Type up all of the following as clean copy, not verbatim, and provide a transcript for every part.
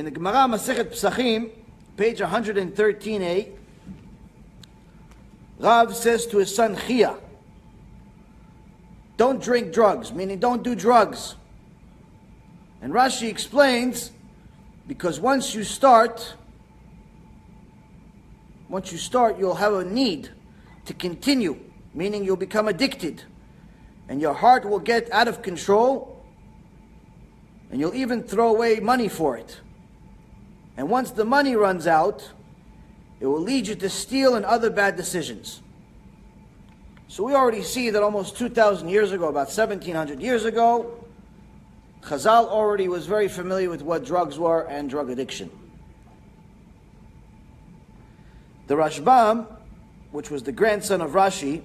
In the Gemara Masechet Pesachim, page 113a, Rav says to his son Chia, don't drink drugs, meaning don't do drugs. And Rashi explains, because once you start, you'll have a need to continue, meaning you'll become addicted. And your heart will get out of control, and you'll even throw away money for it. And once the money runs out, it will lead you to steal and other bad decisions. So we already see that almost 2,000 years ago, about 1,700 years ago, Chazal already was very familiar with what drugs were and drug addiction. The Rashbam, which was the grandson of Rashi,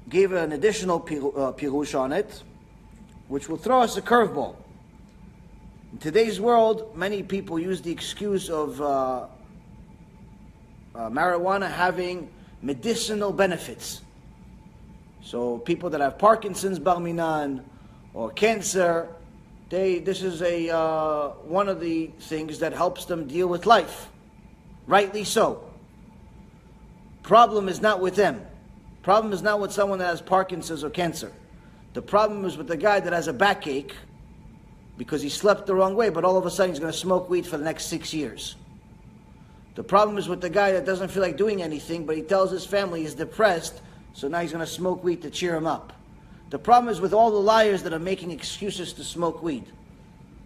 gave an additional pirush on it, which will throw us a curveball. In today's world, many people use the excuse of marijuana having medicinal benefits. So people that have Parkinson's, bar minan, or cancer, this is one of the things that helps them deal with life. Rightly so. Problem is not with them. Problem is not with someone that has Parkinson's or cancer. The problem is with the guy that has a backache because he slept the wrong way, but all of a sudden he's going to smoke weed for the next 6 years. The problem is with the guy that doesn't feel like doing anything, but he tells his family he's depressed, so now he's going to smoke weed to cheer him up. The problem is with all the liars that are making excuses to smoke weed.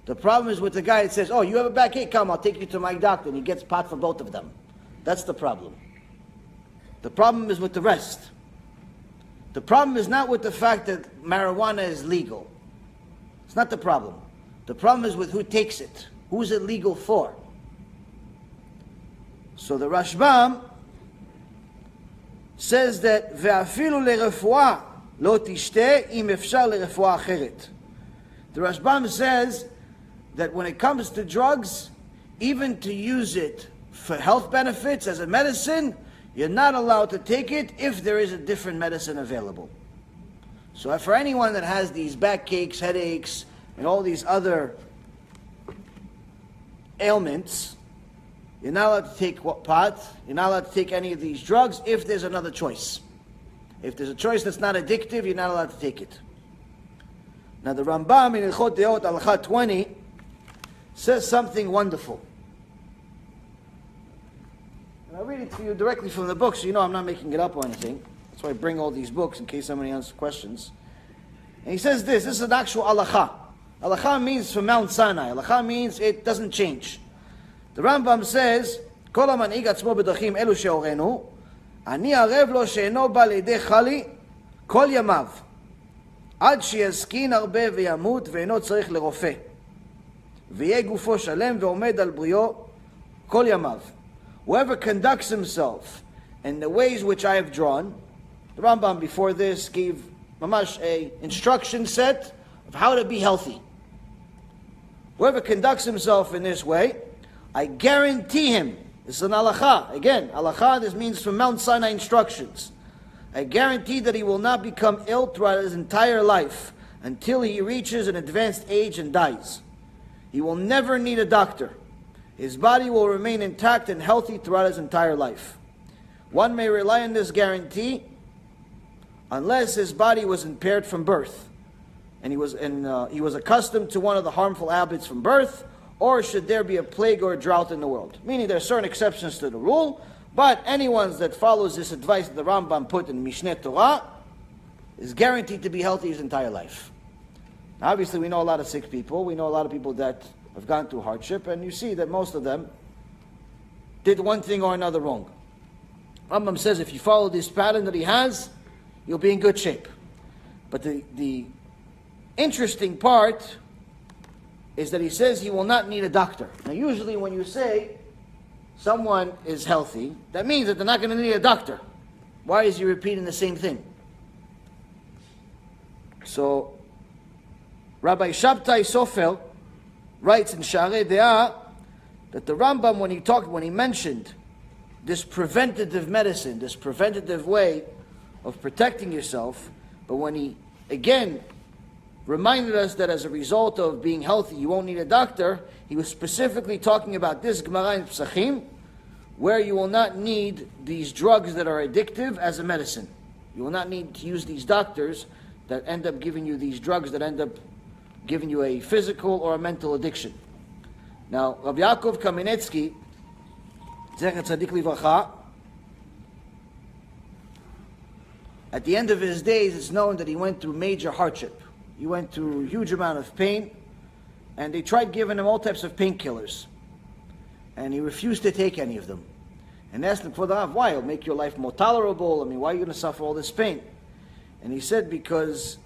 The problem is with the guy that says, oh, you have a backache, come, I'll take you to my doctor, and he gets pot for both of them. That's the problem. The problem is with the rest. The problem is not with the fact that marijuana is legal. It's not the problem. The problem is with who takes it. Who is it legal for? So the Rashbam says that ve'afilu lerefuah lo tishteh im efshar lerefuah acheret. The Rashbam says that when it comes to drugs, even to use it for health benefits as a medicine, you're not allowed to take it if there is a different medicine available. So for anyone that has these backaches, headaches, and all these other ailments, you're not allowed to take pot, you're not allowed to take any of these drugs if there's another choice. If there's a choice that's not addictive, you're not allowed to take it. Now the Rambam in Ilchot Deot Halakha 20 says something wonderful. And I'll read it to you directly from the book, so you know I'm not making it up or anything. That's why I bring all these books in case somebody has questions. And he says this is an actual halakha. Halakha means from Mount Sinai. Halakha means it doesn't change. The Rambam says, כל המנהיג עצמו בדרכים אלו שהורנו, אני ערב לו שאינו בא לידי חלי כל ימיו, עד שיזקין הרבה וימות ואינו צריך לרופא, ויהיה גופו שלם ועומד על בריאו כל ימיו. Whoever conducts himself in the ways which I have drawn, the Rambam before this gave mamash a instruction set of how to be healthy. Whoever conducts himself in this way, I guarantee him, this is an halakha, again, halakha, this means from Mount Sinai instructions. I guarantee that he will not become ill throughout his entire life until he reaches an advanced age and dies. He will never need a doctor. His body will remain intact and healthy throughout his entire life. One may rely on this guarantee unless his body was impaired from birth, and he was accustomed to one of the harmful habits from birth, or should there be a plague or a drought in the world. Meaning there are certain exceptions to the rule, but anyone that follows this advice that the Rambam put in Mishneh Torah is guaranteed to be healthy his entire life. Now, obviously we know a lot of sick people, we know a lot of people that have gone through hardship, and you see that most of them did one thing or another wrong. Rambam says if you follow this pattern that he has, you'll be in good shape. But the interesting part is that he says he will not need a doctor. Now usually when you say someone is healthy, that means that they're not going to need a doctor. Why is he repeating the same thing? So Rabbi Shabtai Sofer writes in Sharei De'ah that the Rambam, when he mentioned this preventative medicine, this preventative way of protecting yourself, but when he again reminded us that as a result of being healthy, you won't need a doctor. He was specifically talking about this Gemara in Pesachim, where you will not need these drugs that are addictive as a medicine. You will not need to use these doctors that end up giving you these drugs that end up giving you a physical or a mental addiction. Now, Rabbi Yaakov Kamenetsky, Zecher Tzadik Livracha, at the end of his days, it's known that he went through major hardship. He went through a huge amount of pain, and they tried giving him all types of painkillers. And he refused to take any of them. And asked him, for the Rav, why? It'll make your life more tolerable. I mean, why are you going to suffer all this pain? And he said, because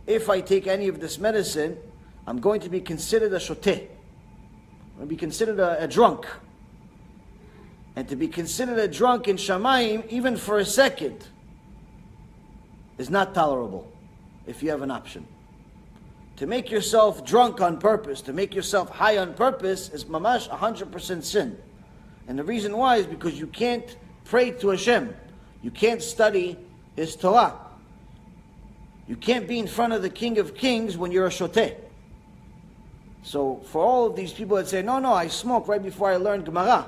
if I take any of this medicine, I'm going to be considered a shoteh. I'm going to be considered a drunk. And to be considered a drunk in Shamayim, even for a second, is not tolerable if you have an option. To make yourself drunk on purpose, to make yourself high on purpose, is mamash 100% sin. And the reason why is because you can't pray to Hashem. You can't study His Torah. You can't be in front of the King of Kings when you're a shoteh. So for all of these people that say, no, I smoke right before I learn Gemara,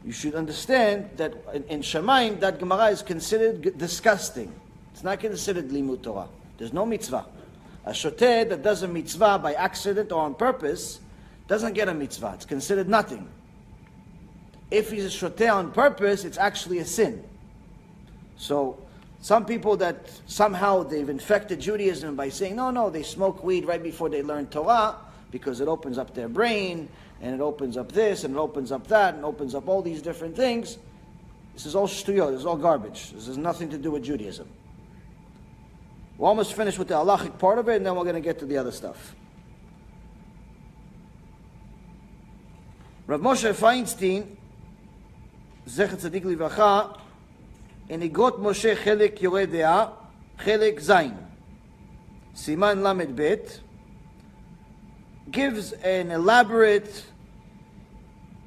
you should understand that in Shamayim, that Gemara is considered disgusting. It's not considered limud Torah. There's no mitzvah. A shoteh that does a mitzvah by accident or on purpose doesn't get a mitzvah. It's considered nothing. If he's a shoteh on purpose, it's actually a sin. So some people that somehow they've infected Judaism by saying, no, they smoke weed right before they learn Torah because it opens up their brain, and it opens up this, and it opens up that, and opens up all these different things. This is all shtuyot, this is all garbage. This has nothing to do with Judaism. We're almost finished with the halachic part of it, and then we're going to get to the other stuff. Rav Moshe Feinstein, Zecher Tzadik Livracha, in Igrot Moshe Chelek Yoreh De'ah, Chelek Zayin, Siman Lamed Bet, gives an elaborate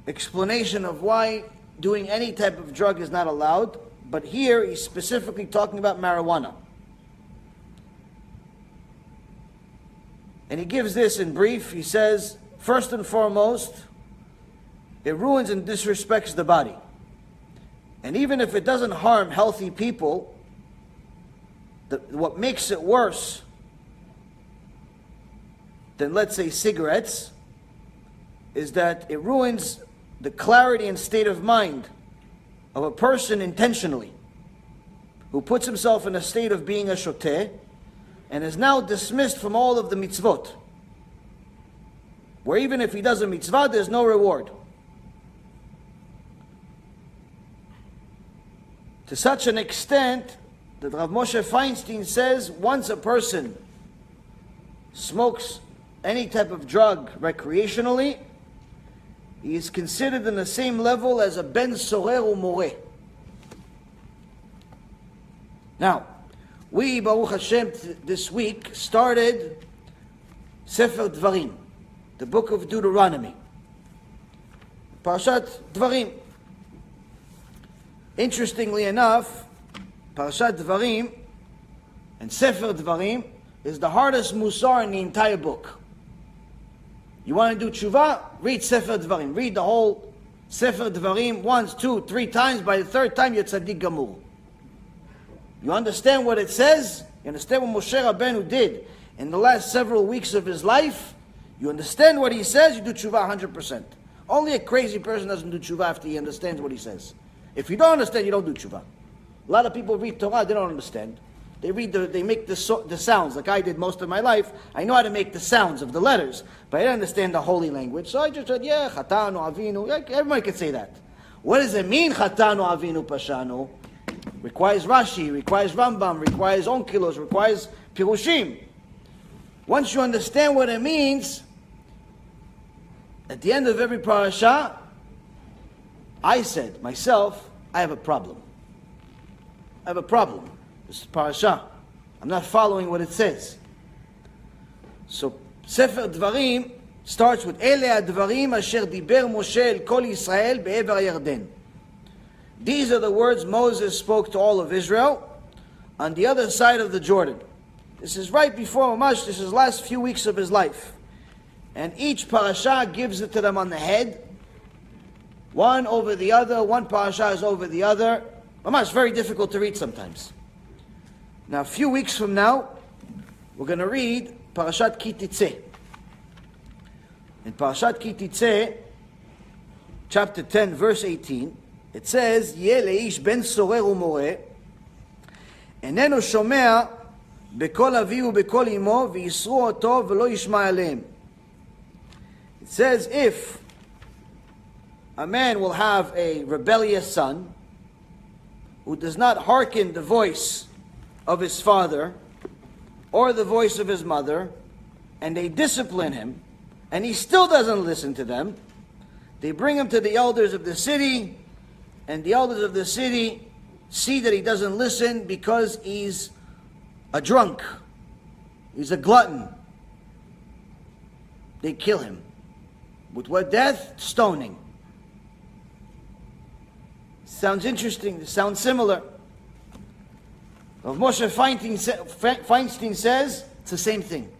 explanation of why doing any type of drug is not allowed, but here he's specifically talking about marijuana. And he gives this in brief. He says, first and foremost, it ruins and disrespects the body. And even if it doesn't harm healthy people, what makes it worse than, let's say, cigarettes, is that it ruins the clarity and state of mind of a person intentionally, who puts himself in a state of being a shoteh, and is now dismissed from all of the mitzvot, where even if he does a mitzvah, there's no reward. To such an extent that Rav Moshe Feinstein says, once a person smokes any type of drug recreationally, he is considered in the same level as a ben sorer or moreh. Now, we, Baruch Hashem, this week started Sefer Dvarim, the book of Deuteronomy, Parashat Dvarim. Interestingly enough, Parashat Dvarim and Sefer Dvarim is the hardest musar in the entire book. You want to do tshuva? Read Sefer Dvarim. Read the whole Sefer Dvarim once, 2, 3 times. By the third time, you're tzaddik gamur. You understand what it says? You understand what Moshe Rabbeinu did in the last several weeks of his life? You understand what he says? You do tshuva 100%. Only a crazy person doesn't do tshuva after he understands what he says. If you don't understand, you don't do tshuva. A lot of people read Torah, they don't understand. They make the sounds, like I did most of my life. I know how to make the sounds of the letters, but I don't understand the holy language. So I just said, yeah, chatanu, avinu, everybody can say that. What does it mean, chatanu, avinu, pashanu? Requires Rashi, requires Rambam, requires Onkelos, requires Pirushim. Once you understand what it means, at the end of every parasha, I said, myself, I have a problem. I have a problem. This is parasha. I'm not following what it says. So, Sefer Dvarim starts with Ele HaDvarim Asher Diber Moshe El Kol Yisrael Be'ever HaYarden. These are the words Moses spoke to all of Israel on the other side of the Jordan. This is right before Mamash, this is the last few weeks of his life. And each parasha gives it to them on the head. One over the other, one parasha is over the other. Mamash, very difficult to read sometimes. Now, a few weeks from now, we're going to read Parashat Ki Titzeh. In Parashat Ki Titzeh, chapter 10, verse 18, it says, Yeh leish ben sorer umoreh, eneno shomea bekol avihu bekol imo, v'yisru oto v'lo yishma aleim. It says, if a man will have a rebellious son, who does not hearken the voice of his father, or the voice of his mother, and they discipline him, and he still doesn't listen to them, they bring him to the elders of the city, and the elders of the city see that he doesn't listen because he's a drunk, he's a glutton. They kill him. With what death? Stoning. Sounds interesting, sounds similar. Rav Moshe Feinstein says it's the same thing.